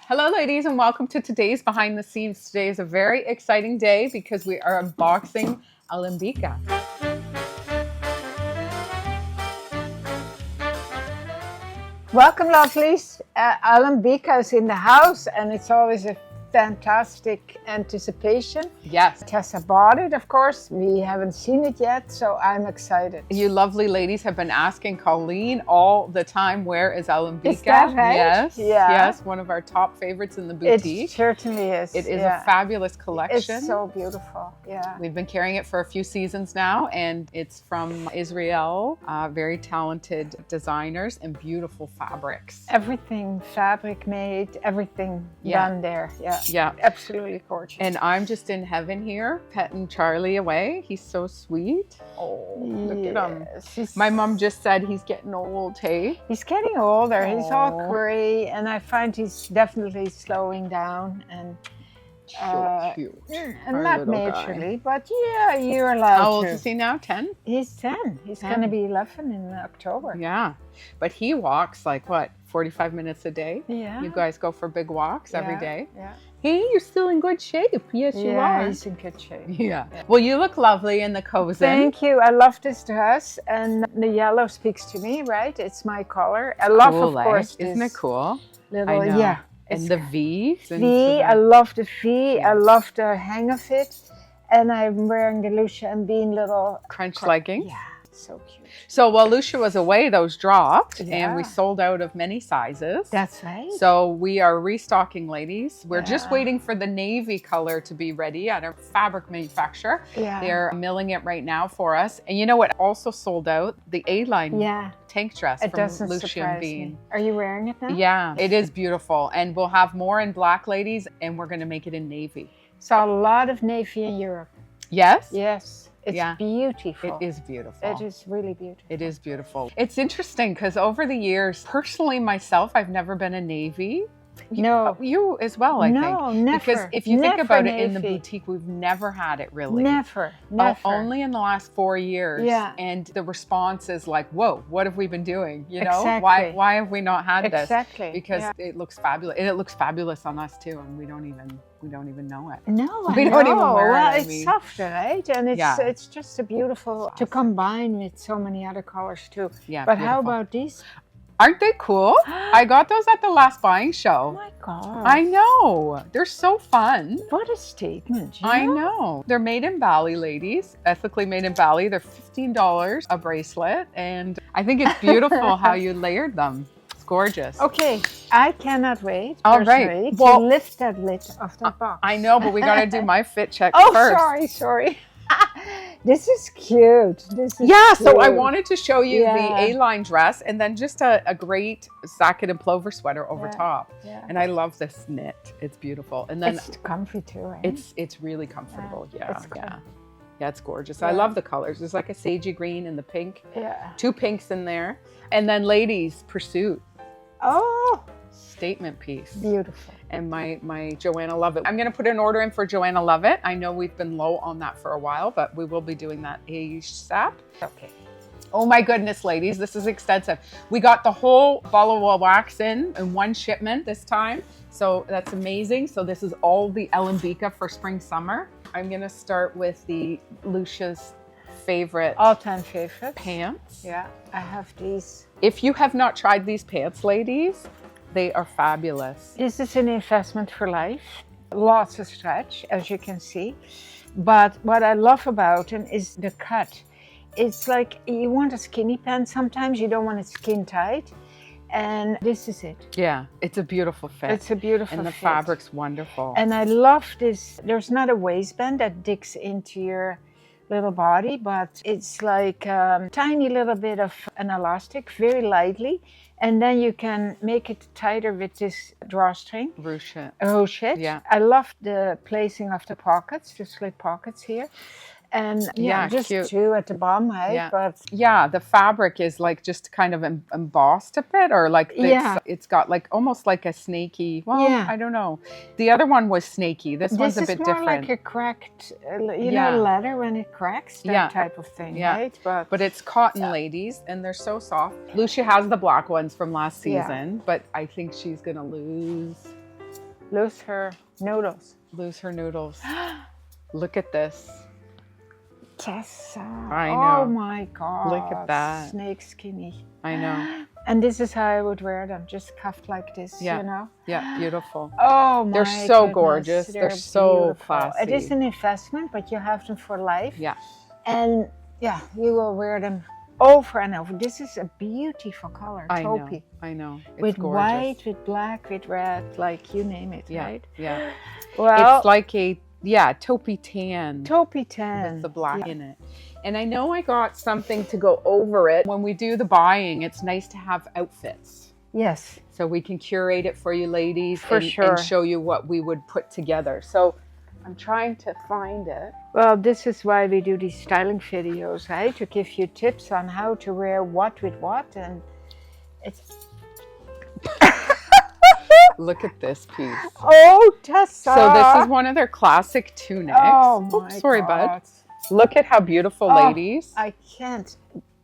Hello ladies and welcome to today's behind the scenes. Today is a very exciting day because we are unboxing Alembika. Welcome lovelies. Alembika is in the house and it's always a fantastic anticipation. Yes. Tessa bought it, of course. We haven't seen it yet, so I'm excited. You lovely ladies have been asking Colleen all the time, where is Alembika? Is that right? Yes. Yeah. Yes, one of our top favorites in the boutique. It certainly is. It is a fabulous collection. It's so beautiful, yeah. We've been carrying it for a few seasons now, and it's from Israel. Very talented designers and beautiful fabrics. Everything fabric made, everything done there, yeah. Yeah. Absolutely gorgeous. And I'm just in heaven here, petting Charlie away. He's so sweet. Oh, look at him. My mom just said he's getting old, hey? He's getting older. He's all gray, and I find he's definitely slowing down. And so cute. And not majorly, but yeah, you're allowed to. How old is he now? 10? He's 10. He's going to be 11 in October. Yeah. But he walks like what, 45 minutes a day? Yeah. You guys go for big walks every day? Yeah. Hey, you're still in good shape. Yes, you are. Yeah, he's in good shape. Yeah. Well, you look lovely in the cozy. Thank you. I love this dress, and the yellow speaks to me, right? It's my color. I love, cool, of course, Isn't it cool? Little, I know. yeah. And the V. I love the V. I love the hang of it. And I'm wearing the Lousje and Bean little crunch leggings. Yeah, so cute. So while Lousje was away, those dropped and we sold out of many sizes. That's right. So we are restocking, ladies. We're just waiting for the navy color to be ready at our fabric manufacturer. Yeah. They're milling it right now for us. And you know what also sold out? The A-line tank dress from Lousje and Bean. Are you wearing it now? Yeah, it is beautiful. And we'll have more in black, ladies, and we're going to make it in navy. Saw a lot of navy in Europe. Yes? Yes. It's beautiful. It is beautiful. It is really beautiful. It is beautiful. It's interesting because over the years, personally myself, I've never been a navy. No. You as well, I think. No, never. Because if you think about it, in the boutique, we've never had it really. Never. Only in the last 4 years. Yeah. And the response is like, whoa, what have we been doing? You know, why have we not had this? Exactly. Because it looks fabulous. And it looks fabulous on us too. And we don't even know it. No, we don't even wear well, it. It's softer, right? And it's just a beautiful to combine with so many other colors too. Yeah. But how about these? Aren't they cool? I got those at the last buying show. Oh my God. I know. They're so fun. What a statement. I know. They're made in Bali, ladies. Ethically made in Bali. They're $15 a bracelet. And I think it's beautiful how you layered them. It's gorgeous. Okay. I cannot wait All right. to lift that lid of that box. I know, but we got to do my fit check first. Oh, sorry. This is cute. So I wanted to show you the A-line dress and then just a great jacket and plover sweater over top. Yeah. And I love this knit. It's beautiful. And then it's comfy too, right? It's really comfortable. Yeah. Yeah, it's gorgeous. Yeah. I love the colors. There's like a sagey green and the pink. Yeah. 2 pinks in there. And then ladies, Pursuit. Oh. Statement piece. Beautiful. And my Joanna Lovett. I'm going to put an order in for Joanna Lovett. I know we've been low on that for a while, but we will be doing that ASAP. Okay. Oh my goodness, ladies, this is extensive. We got the whole bottle of wax in one shipment this time. So that's amazing. So this is all the Alembika for spring, summer. I'm going to start with the Lousje's favorite. All-time favorite. Pants. Yeah, I have these. If you have not tried these pants, ladies, they are fabulous. This is an investment for life. Lots of stretch, as you can see. But what I love about them is the cut. It's like you want a skinny pant sometimes, you don't want it skin tight. And this is it. Yeah, it's a beautiful fit. It's a beautiful fit. And the fabric's wonderful. And I love this. There's not a waistband that digs into your little body, but it's like a tiny little bit of an elastic, very lightly. And then you can make it tighter with this drawstring. Ruchet. Yeah. I love the placing of the pockets, the slip pockets here. And just cute. 2 at the bottom, right? Yeah. But the fabric is like just kind of embossed a bit, or like it's got like almost like a snaky. Well, I don't know. The other one was snaky. This one's a bit different. This is more like a cracked, know, leather when it cracks, that type of thing, right? But it's cotton, ladies, and they're so soft. Lousje has the black ones from last season, but I think she's gonna lose lose her noodles. Lose her noodles. Look at this. Tessa. I know. Oh my God. Look at that. Snake skinny. I know. And this is how I would wear them, just cuffed like this, Yeah. you know? Yeah, beautiful. Oh my They're so goodness, gorgeous. They're so beautiful. classy. It is an investment, but you have them for life. Yeah. And yeah, you will wear them over and over. This is a beautiful color, taupey. I know. It's with gorgeous. white, with black, with red, like you name it, Yeah, right? yeah. Well, It's like a, taupey tan. taupey tan. With the black in it. And I know I got something to go over it. When we do the buying, it's nice to have outfits. Yes. So we can curate it for you ladies For sure. and show you what we would put together. So I'm trying to find it. Well, this is why we do these styling videos, right? To give you tips on how to wear what with what. And it's... Look at this piece. Oh, Tessa! So this is one of their classic tunics. Oh my Oops, sorry, God. bud. Look at how beautiful, Oh, ladies. I can't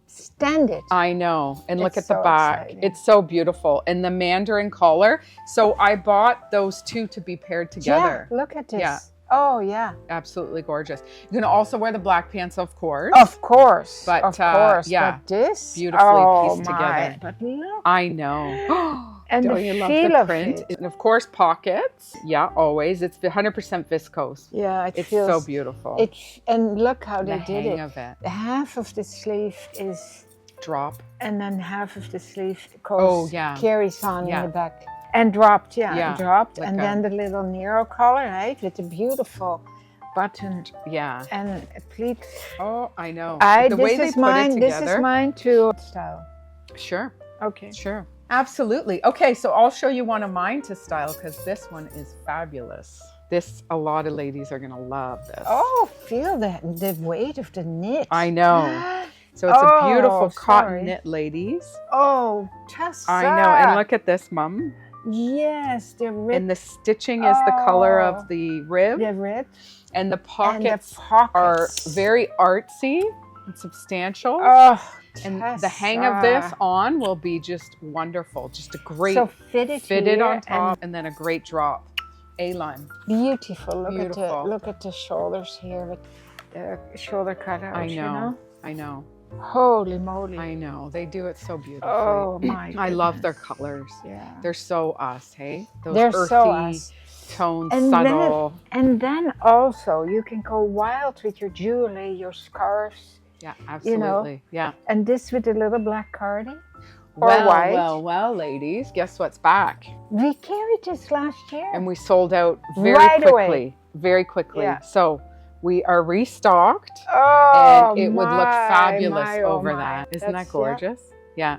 stand it. I know. And look It's at the so back. exciting. It's so beautiful. And the mandarin collar. So I bought those two to be paired together. Yeah, look at this. Yeah. Oh, yeah. Absolutely gorgeous. You can also wear the black pants, of course. Of course. But, of course. yeah, But this? beautifully oh, pieced my. together. But look. I know. And Don't the you love feel the of print? it. And of course, pockets. Yeah, always. It's 100% viscose. Yeah, it It's feels... so beautiful. And look how the they did hang it. of it. Half of the sleeve is... Drop. And then half of the sleeve goes, Oh, yeah. carries on Yeah. in the back. And dropped, Yeah, dropped. like And a- then the little Nero collar, right? With the beautiful button Yeah. and pleat. Oh, I know. This they is put mine. it This together. is mine to style. Sure. Okay. Sure. Absolutely. Okay, so I'll show you one of mine to style because this one is fabulous. This, a lot of ladies are going to love this. Oh, feel the weight of the knit. I know. So it's a beautiful cotton sorry. knit, ladies. Oh, Tessa. I know. And look at this, Mum. Yes, the rib. And the stitching is the color Oh. of the rib. The rib. And the And pockets, the pockets. are very artsy and substantial. Oh, and the hang of this Tessa. on will be just wonderful. Just a great So fitted fitted on here top and then a great drop. A-line. Beautiful. Beautiful. Look at the shoulders here with the shoulder cutouts. I know. You know? I know. Holy moly. I know. They do it so beautifully. Oh my I love their goodness. colors. Yeah. They're so us, hey? Those They're earthy so us. tones, And subtle. then also you can go wild with your jewelry, your scarves, Yeah, you absolutely. know. Yeah. And this with the little black cardi. Or Well, white. well, ladies, guess what's back? We carried this last year. And we sold out very Right away. quickly. Very quickly. Yeah. So we are restocked. Oh, And it would look fabulous oh over my. that. Isn't That's- that gorgeous? Yeah.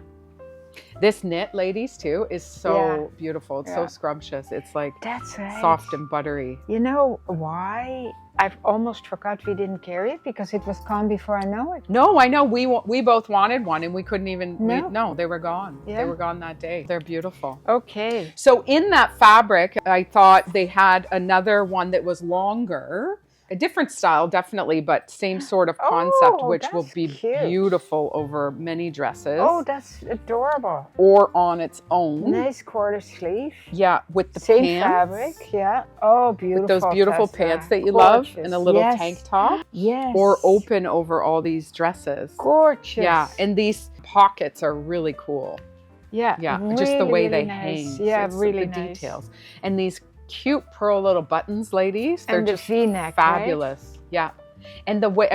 This knit, ladies, too, is so beautiful. It's so Yeah. scrumptious. It's like That's right. soft and buttery. You know why? I've almost forgot we didn't carry it because it was gone before I know it. No, I know. We both wanted one and we couldn't even. No. They were gone. Yeah. They were gone that day. They're beautiful. Okay. So in that fabric, I thought they had another one that was longer. A different style, definitely, but same sort of concept, Oh, which will that's be cute. beautiful over many dresses Oh, that's adorable. or on its own. Nice quarter sleeve. Yeah, with the Same pants. fabric. Yeah. Oh, beautiful. With those beautiful Tessa. pants that you love Gorgeous. and a little Yes. tank top Yes. or open over all these dresses. Gorgeous. Yeah, and these pockets are really cool. yeah, Yeah, just the way really they nice. hang. Yeah, It's really the nice. details. And these cute pearl little buttons, ladies, they're And the just V-neck, fabulous. Yeah. And the weight,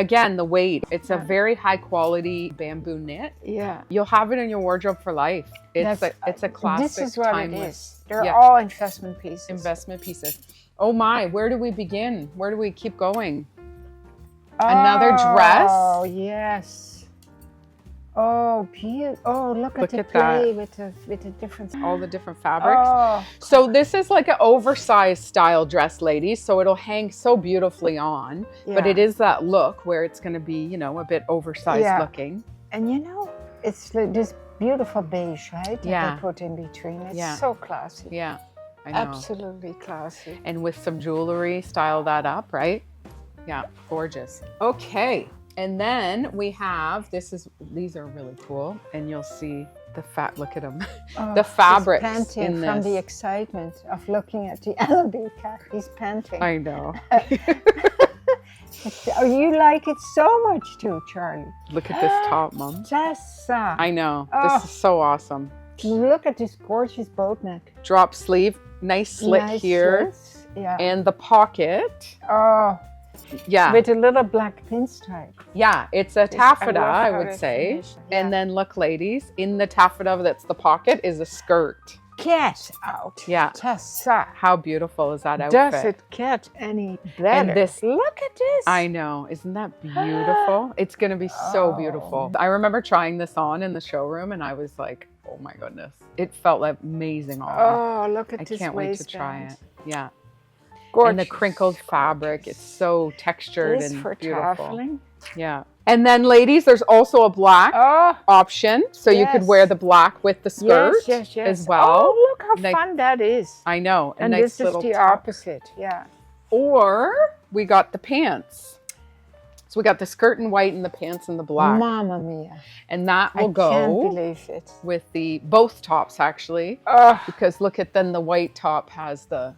it's a Yeah. very high quality bamboo knit. Yeah. You'll have it in your wardrobe for life. It's a classic, This is what timeless it is. They're Yeah. all investment pieces. investment pieces. Oh my, where do we begin? Where do we keep going? Another dress? Oh, yes. Oh, beautiful. Oh, look at the at that. play with the different. All the different fabrics. Oh, So this is like an oversized style dress, ladies. So it'll hang so beautifully on, but yeah. it is that look where it's going to be, a bit oversized Yeah. looking. And it's like this beautiful beige, right? That Yeah. they put in between. It's Yeah. so classy. Yeah, I know. Absolutely classy. And with some jewelry, style that up, right? Yeah, gorgeous. Okay, and then we have, these are really cool, and you'll see Look at them. Oh, The fabrics he's panting in from the this. excitement of looking at the Alembika. He's panting. I know. Oh, you like it so much too, Charlie. Look at this top, Mom. Tessa. I know. Oh. This is so awesome. Look at this gorgeous boat neck. Drop sleeve, nice slit Nice here, slits. Yeah. and the pocket. Oh, Yeah, with a little black pinstripe. yeah, it's a I taffeta, love I how would it's say. finished. Yeah. And then look, ladies, in the taffeta that's the pocket is a skirt. Get out. Yeah. Tessa. How beautiful is that outfit? Does it get any better? And this, Look at this. I know, isn't that beautiful? It's gonna be so beautiful. I remember trying this on in the showroom, and I was like, oh my goodness, it felt like amazing on. Oh, look at I this can't wait to try waistband. it. Yeah. Gorgeous. And the crinkled fabric, it's so textured This and for beautiful. traveling. Yeah. And then ladies, there's also a black Oh, option. So you could yes. wear the black with the skirt yes. as well. Oh, look how Like- fun that is. I know. A And nice this is little the top. opposite. Yeah. Or we got the pants. So we got the skirt in white and the pants in the black. Mamma mia. And that will I can't go believe it. with the both tops actually. Oh, Because look at then the white top has the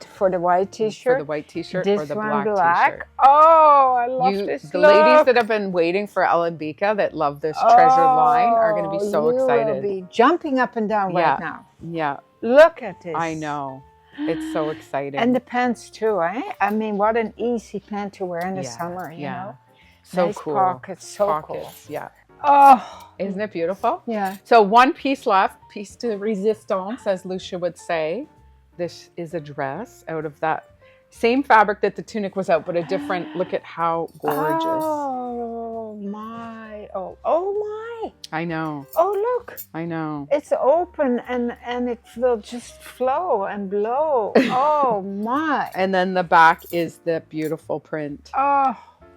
for the white for t-shirt. the white t-shirt This or the one black t-shirt. Oh, I love You, this the look. ladies that have been waiting for Alembika that love this treasured line are going to be so you excited. will be jumping up and down Yeah. right now. Yeah, Look at this. I know. It's so exciting. And the pants too, eh? I mean, what an easy pant to wear in the Yeah, summer, you yeah. know? So Nice cool. pockets, so Pockets, yeah. cool. Oh, Isn't it beautiful? yeah. So one piece left, piece de resistance, as Lousje would say. This is a dress out of that same fabric that the tunic was out, but a different, look at how gorgeous. Oh my, oh my. I know, Oh, look, I know. it's open and it will just flow and blow. Oh my. And then the back is the beautiful print. Oh,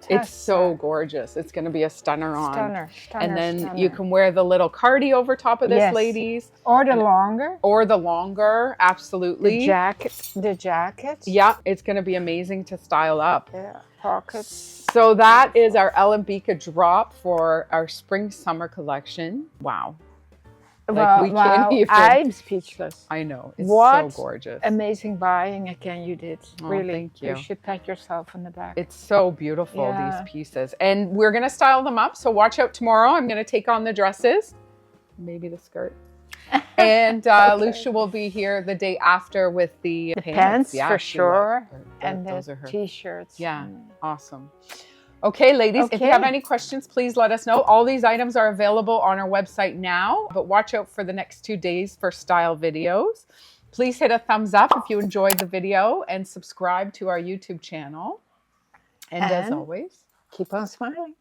It's so Tessa. gorgeous. It's going to be a stunner on. Stunner, And then stunner. you can wear the little cardi over top of this, Yes. ladies. Or the longer. Or the longer, absolutely. The jacket. Yeah, it's going to be amazing to style up. Yeah, pockets. So that is our Alembika drop for our spring summer collection. Wow. Like, we can't even- I'm speechless. I know. It's What so gorgeous. Amazing buying again you did. Oh, Really. thank you. You should pat yourself on the back. It's so beautiful, Yeah. these pieces. And we're going to style them up. So watch out tomorrow. I'm going to take on the dresses. Maybe the skirt. And Lousje will be here the day after with the pants Yeah, for she will. sure. Those And are the her. t-shirts. Yeah. Mm. Awesome. Okay, ladies, if you have Okay. any questions, please let us know. All these items are available on our website now, but watch out for the next 2 days for style videos. Please hit a thumbs up if you enjoyed the video and subscribe to our YouTube channel. And as And always, Keep on smiling.